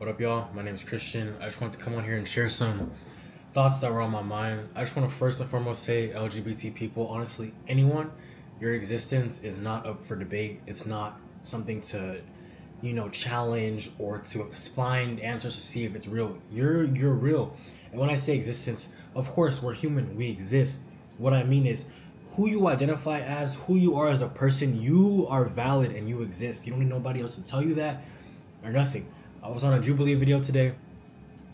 What up, y'all? My name is Christian. I just want to come on here and share some thoughts that were on my mind. I just want to first and foremost say, LGBT people, honestly, anyone, your existence is not up for debate. It's not something to, challenge or to find answers to see if it's real. You're real. And when I say existence, of course, we're human. We exist. What I mean is, who you identify as, who you are as a person, you are valid and you exist. You don't need nobody else to tell you that or nothing. I was on a Jubilee video today.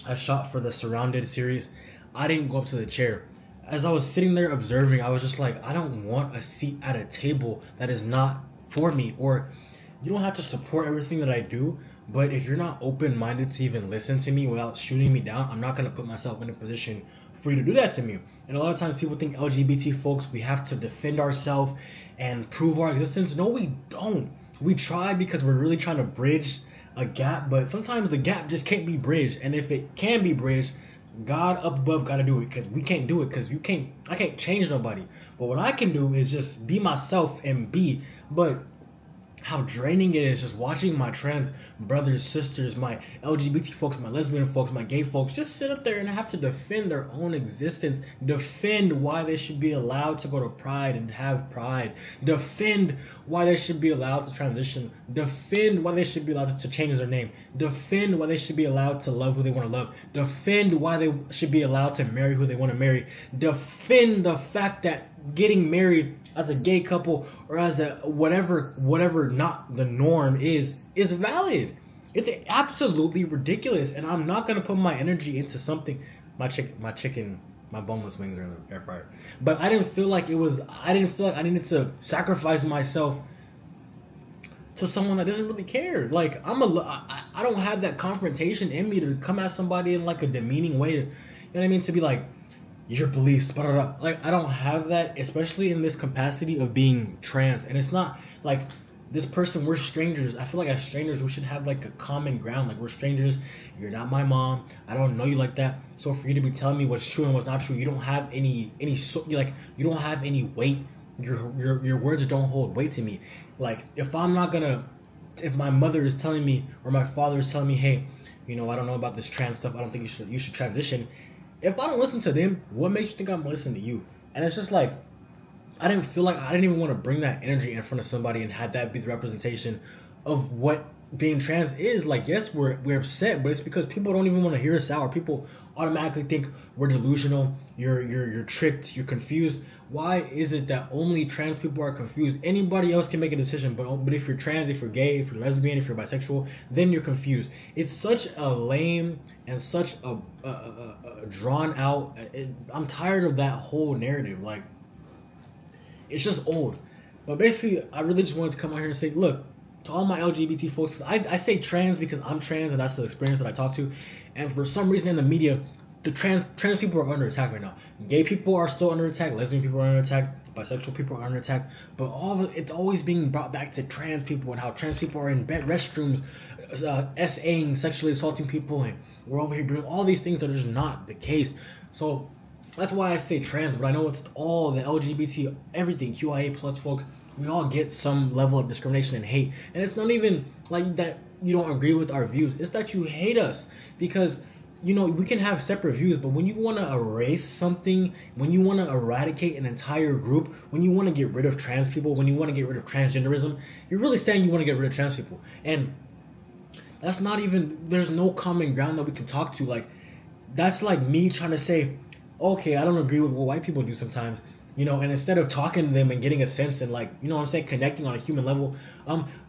I shot for the Surrounded series. I didn't go up to the chair. As I was sitting there observing, I was just like, I don't want a seat at a table that is not for me. Or you don't have to support everything that I do, but if you're not open-minded to even listen to me without shooting me down, I'm not going to put myself in a position for you to do that to me. And a lot of times people think LGBT folks, we have to defend ourselves and prove our existence. No, we don't. We try because we're really trying to bridge a gap, but sometimes the gap just can't be bridged. And if it can be bridged, God up above got to do it, because we can't do it, because I can't change nobody. But what I can do is just be myself and be. But how draining it is just watching my trans brothers, sisters, my LGBT folks, my lesbian folks, my gay folks just sit up there and have to defend their own existence, defend why they should be allowed to go to Pride and have Pride, defend why they should be allowed to transition, defend why they should be allowed to change their name, defend why they should be allowed to love who they want to love, defend why they should be allowed to marry who they want to marry, defend the fact that getting married as a gay couple or as a whatever not the norm is valid. It's absolutely ridiculous, and I'm not gonna put my energy into something. My boneless wings are in the air fryer. But I didn't feel like I needed to sacrifice myself to someone that doesn't really care. Like I don't have that confrontation in me to come at somebody in like a demeaning way to, you know what I mean, to be like, your beliefs, blah, blah, blah. Like, I don't have that, especially in this capacity of being trans. And it's not like this person, we're strangers. I feel like as strangers, we should have like a common ground. Like, we're strangers. You're not my mom. I don't know you like that. So for you to be telling me what's true and what's not true, you don't have you don't have any weight. Your words don't hold weight to me. Like, if my mother is telling me, or my father is telling me, hey, I don't know about this trans stuff, I don't think you should transition. If I don't listen to them, what makes you think I'm listening to you? And it's just like, I didn't even want to bring that energy in front of somebody and have that be the representation of what being trans is. Like, yes, we're upset, but it's because people don't even want to hear us out, or people automatically think we're delusional, you're tricked, you're confused. Why is it that only trans people are confused? Anybody else can make a decision, but if you're trans, if you're gay, if you're lesbian, if you're bisexual, then you're confused. It's such a lame and such a drawn out. I'm tired of that whole narrative. Like, it's just old. But basically, I really just wanted to come out here and say, look, to all my LGBT folks, I say trans because I'm trans and that's the experience that I talk to. And for some reason in the media, the trans people are under attack right now. Gay people are still under attack. Lesbian people are under attack. Bisexual people are under attack. But it's always being brought back to trans people and how trans people are in restrooms, SAing, sexually assaulting people, and we're over here doing all these things that are just not the case. So that's why I say trans. But I know it's all the LGBT, everything, QIA plus folks. We all get some level of discrimination and hate. And it's not even like that you don't agree with our views. It's that you hate us because, we can have separate views, but when you want to erase something, when you want to eradicate an entire group, when you want to get rid of trans people, when you want to get rid of transgenderism, you're really saying you want to get rid of trans people. And that's not even, there's no common ground that we can talk to. Like, that's like me trying to say, okay, I don't agree with what white people do sometimes. And instead of talking to them and getting a sense and connecting on a human level,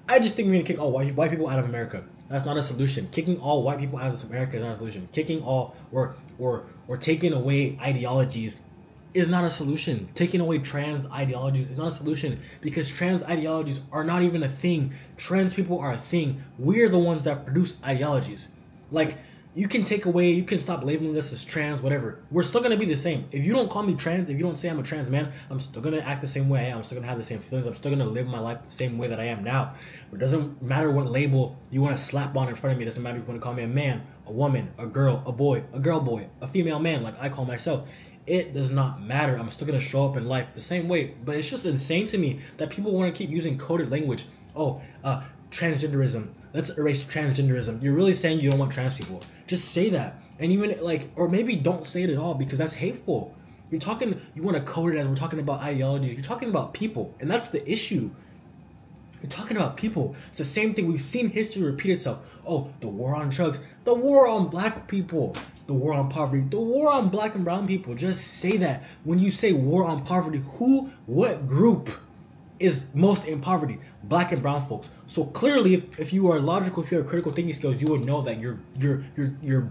I just think we're going to kick all white people out of America. That's not a solution. Kicking all white people out of America is not a solution. Kicking all or taking away ideologies is not a solution. Taking away trans ideologies is not a solution, because trans ideologies are not even a thing. Trans people are a thing. We're the ones that produce ideologies. Like, you can stop labeling us as trans, whatever. We're still going to be the same. If you don't call me trans, if you don't say I'm a trans man, I'm still going to act the same way I am. I'm still going to have the same feelings. I'm still going to live my life the same way that I am now. It doesn't matter what label you want to slap on in front of me. It doesn't matter if you want to call me a man, a woman, a girl, a boy, a girl boy, a female man, like I call myself. It does not matter. I'm still going to show up in life the same way. But it's just insane to me that people want to keep using coded language. Transgenderism, let's erase transgenderism. You're really saying you don't want trans people. Just say that. And even like, or maybe don't say it at all because that's hateful. You're talking, you want to code it as we're talking about ideology. You're talking about people. And that's the issue. You're talking about people. It's the same thing. We've seen history repeat itself. Oh, the war on drugs, the war on black people, the war on poverty, the war on black and brown people. Just say that. When you say war on poverty, what group is most in poverty? Black and brown folks. So clearly, if you are logical, if you have critical thinking skills, you would know that you're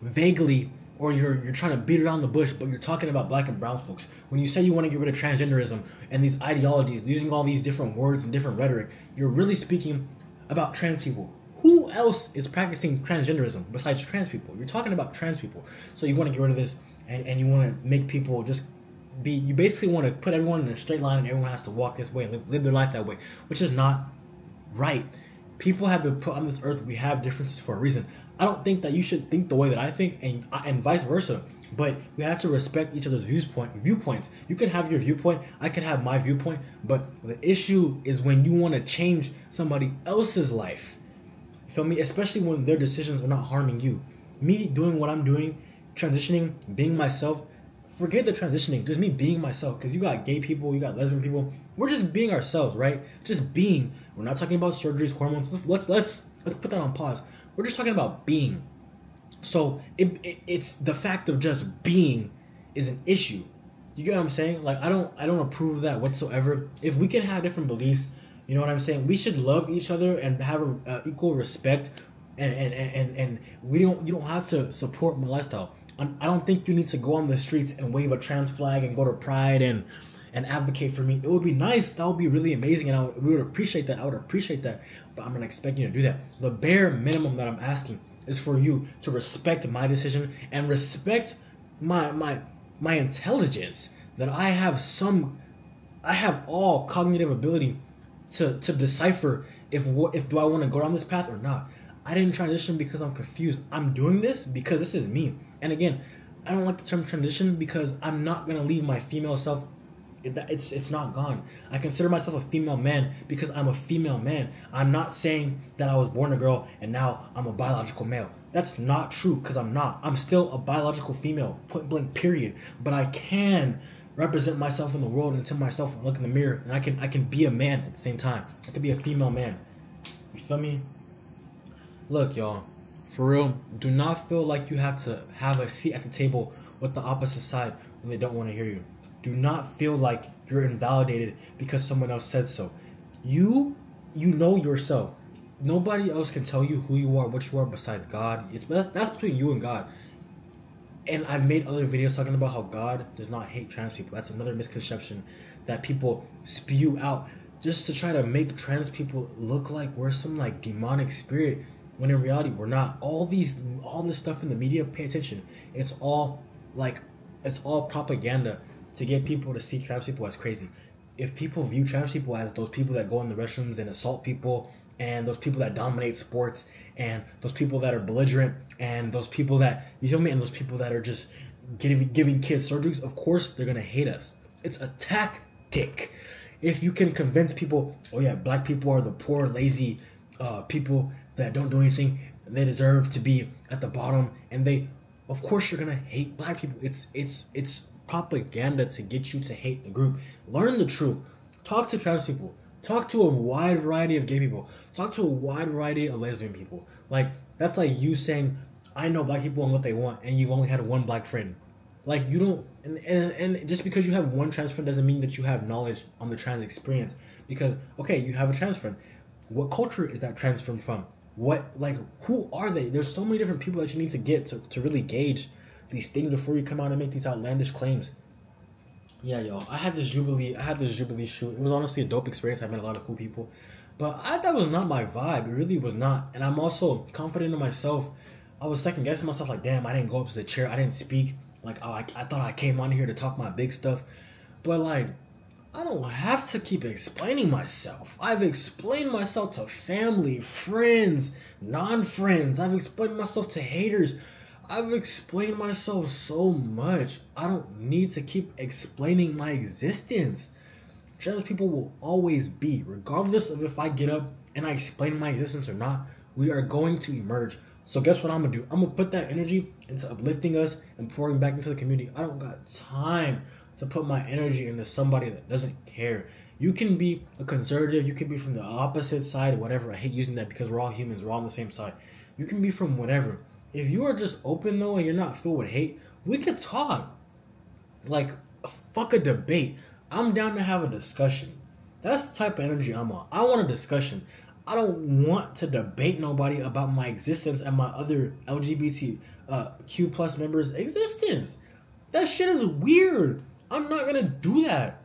vaguely, or you're trying to beat around the bush, but you're talking about black and brown folks. When you say you want to get rid of transgenderism and these ideologies, using all these different words and different rhetoric, you're really speaking about trans people. Who else is practicing transgenderism besides trans people? You're talking about trans people. So you want to get rid of this, and you want to make people just be, you basically want to put everyone in a straight line and everyone has to walk this way and live their life that way, which is not right. People have been put on this earth. We have differences for a reason. I don't think that you should think the way that I think, and vice versa. But we have to respect each other's viewpoints. You can have your viewpoint, I can have my viewpoint, but the issue is when you want to change somebody else's life. You feel me? Especially when their decisions are not harming you. Me doing what I'm doing, transitioning, being myself. Forget the transitioning, just me being myself. Because you got gay people, you got lesbian people. We're just being ourselves, right? Just being. We're not talking about surgeries, hormones. Let's put that on pause. We're just talking about being. So it's the fact of just being is an issue. You get what I'm saying? Like I don't approve of that whatsoever. If we can have different beliefs, you know what I'm saying? We should love each other and have equal respect. And you don't have to support my lifestyle. I don't think you need to go on the streets and wave a trans flag and go to Pride and advocate for me. It would be nice. That would be really amazing, and we would appreciate that. I would appreciate that, but I'm not expecting you to do that. The bare minimum that I'm asking is for you to respect my decision and respect my intelligence. That I have all cognitive ability to decipher if do I want to go down this path or not. I didn't transition because I'm confused. I'm doing this because this is me. And again, I don't like the term transition because I'm not gonna leave my female self. It's not gone. I consider myself a female man because I'm a female man. I'm not saying that I was born a girl and now I'm a biological male. That's not true because I'm not. I'm still a biological female, point blank, period. But I can represent myself in the world and to myself and look in the mirror, and I can be a man at the same time. I can be a female man. You feel me? Look, y'all, for real, do not feel like you have to have a seat at the table with the opposite side when they don't want to hear you. Do not feel like you're invalidated because someone else said so. You know yourself. Nobody else can tell you who you are, what you are besides God. That's between you and God. And I've made other videos talking about how God does not hate trans people. That's another misconception that people spew out just to try to make trans people look like we're some like demonic spirit, when in reality we're not. All this stuff in the media, pay attention. It's all propaganda to get people to see trans people as crazy. If people view trans people as those people that go in the restrooms and assault people, and those people that dominate sports, and those people that are belligerent, and those people that, you feel me, and those people that are just giving kids surgeries, of course they're gonna hate us. It's a tactic. If you can convince people, oh yeah, black people are the poor, lazy people that don't do anything, they deserve to be at the bottom, and of course you're gonna hate black people. It's propaganda to get you to hate the group. Learn the truth. Talk to trans people. Talk to a wide variety of gay people. Talk to a wide variety of lesbian people. Like, that's like you saying, I know black people and what they want, and you've only had one black friend. Like, you don't, and just because you have one trans friend doesn't mean that you have knowledge on the trans experience. Because, okay, you have a trans friend. What culture is that trans friend from? Who are they? There's so many different people that you need to get to really gauge these things before you come out and make these outlandish claims. Yeah, y'all. I had this Jubilee shoot. It was honestly a dope experience. I met a lot of cool people. But that was not my vibe. It really was not. And I'm also confident in myself. I was second guessing myself, like, damn, I didn't go up to the chair. I didn't speak. Like, I thought I came on here to talk my big stuff. But, like, I don't have to keep explaining myself. I've explained myself to family, friends, non-friends. I've explained myself to haters. I've explained myself so much. I don't need to keep explaining my existence. Trans people will always be, regardless of if I get up and I explain my existence or not, We are going to emerge. So guess what I'm gonna do? I'm gonna put that energy into uplifting us and pouring back into the community. I don't got time to put my energy into somebody that doesn't care. You can be a conservative, you can be from the opposite side, whatever. I hate using that because we're all humans, we're all on the same side. You can be from whatever. If you are just open though and you're not filled with hate, we could talk. Like, fuck a debate. I'm down to have a discussion. That's the type of energy I'm on. I want a discussion. I don't want to debate nobody about my existence and my other LGBTQ plus members' existence. That shit is weird. I'm not gonna do that.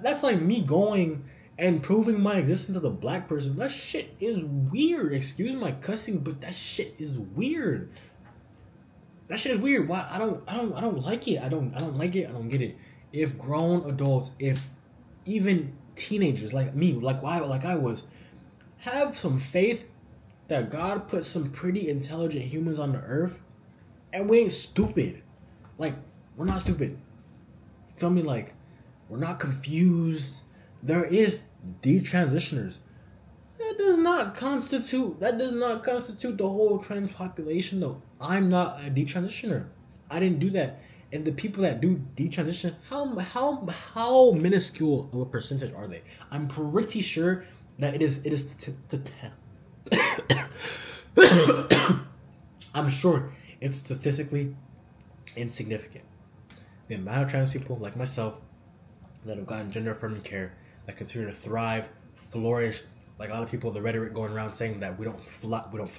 That's like me going and proving my existence as a black person. That shit is weird. Excuse my cussing, but that shit is weird. That shit is weird. Why? I don't like it. I don't like it. I don't get it. If grown adults, if even teenagers like me, like I was, have some faith that God put some pretty intelligent humans on the earth, and we ain't stupid. Like, we're not stupid. Feel me? Like, we're not confused. There is detransitioners. That does not constitute the whole trans population though. I'm not a detransitioner. I didn't do that. And the people that do detransition, how minuscule of a percentage are they? I'm pretty sure that it is I'm sure it's statistically insignificant. The amount of trans people like myself that have gotten gender affirming care, that continue to thrive, flourish, like a lot of people, the rhetoric going around saying that we don't thrive, we don't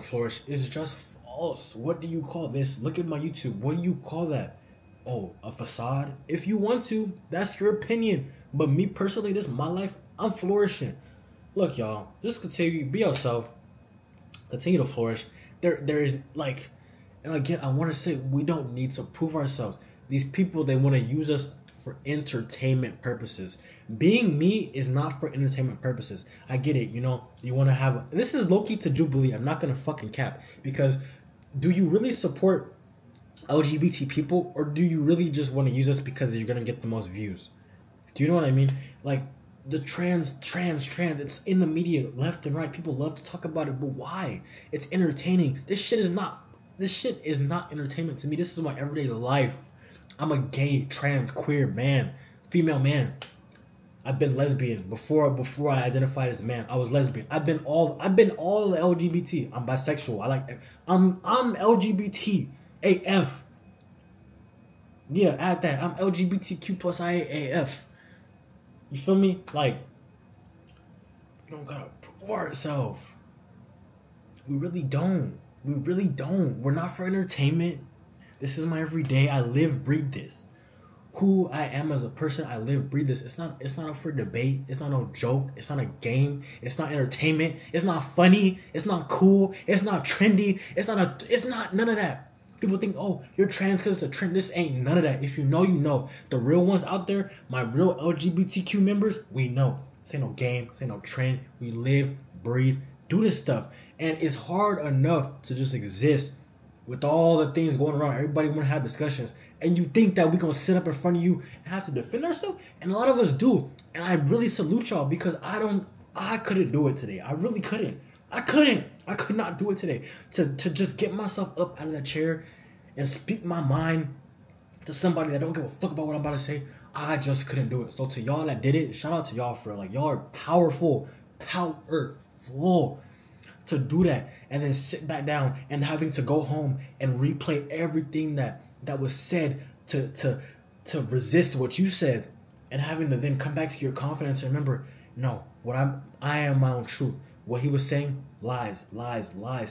flourish, is just false. What do you call this? Look at my YouTube. What do you call that? Oh, a facade? If you want to, that's your opinion. But me personally, this is my life. I'm flourishing. Look, y'all, just continue, be yourself, continue to flourish. There is like, and again, I want to say we don't need to prove ourselves. These people, they want to use us for entertainment purposes. Being me is not for entertainment purposes. I get it, you know, you want to have, and this is low-key to Jubilee. I'm not going to fucking cap, because do you really support LGBT people, or do you really just want to use us because you're going to get the most views? Do you know what I mean? Like, the trans, it's in the media, left and right. People love to talk about it, but why? It's entertaining. This shit is not entertainment to me. This is my everyday life. I'm a gay, trans, queer man, female man. I've been lesbian before I identified as man. I was lesbian. I've been all the LGBT. I'm bisexual. I'm LGBT AF. Yeah, add that. I'm LGBTQ plus AF. You feel me? Like, we don't gotta prove ourselves. We really don't. We're not for entertainment. This is my everyday. I live, breathe this. Who I am as a person, I live, breathe this. It's not up for debate. It's not no joke. It's not a game. It's not entertainment. It's not funny. It's not cool. It's not trendy. It's not none of that. People think, oh, you're trans because it's a trend. This ain't none of that. If you know, you know. The real ones out there, my real LGBTQ members, we know. This ain't no game. This ain't no trend. We live, breathe, do this stuff. And it's hard enough to just exist with all the things going around. Everybody want to have discussions. And you think that we're going to sit up in front of you and have to defend ourselves? And a lot of us do. And I really salute y'all, because I couldn't do it today. I really couldn't. I could not do it today. To just get myself up out of that chair and speak my mind to somebody that don't give a fuck about what I'm about to say. I just couldn't do it. So to y'all that did it, shout out to y'all for it. Like, y'all are powerful to do that, and then sit back down and having to go home and replay everything that was said to resist what you said, and having to then come back to your confidence and remember, no, I am my own truth. What he was saying, lies,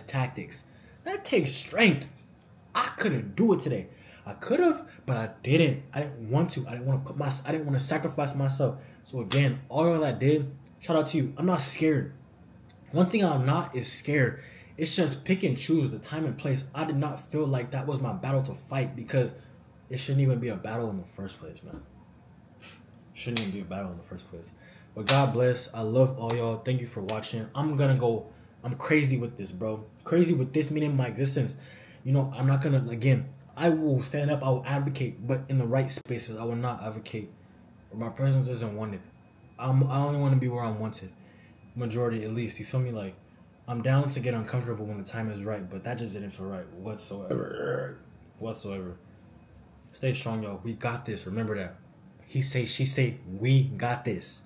tactics. That takes strength. I couldn't do it today. I could have, but I didn't. I didn't want to. I didn't want to sacrifice myself. So again, all of that did, shout out to you. I'm not scared. One thing I'm not is scared. It's just pick and choose the time and place. I did not feel like that was my battle to fight, because it shouldn't even be a battle in the first place, man. Shouldn't even be a battle in the first place. But God bless. I love all y'all. Thank you for watching. I'm crazy with this, bro. Crazy with this, meaning my existence. You know, I'm not gonna, again, I will stand up, I will advocate, but in the right spaces. I will not advocate where my presence isn't wanted. I only want to be where I'm wanted. majority at least. You feel me? Like, I'm down to get uncomfortable when the time is right, but that just didn't feel right whatsoever. Stay strong, y'all. We got this. Remember that. He say, she say, we got this.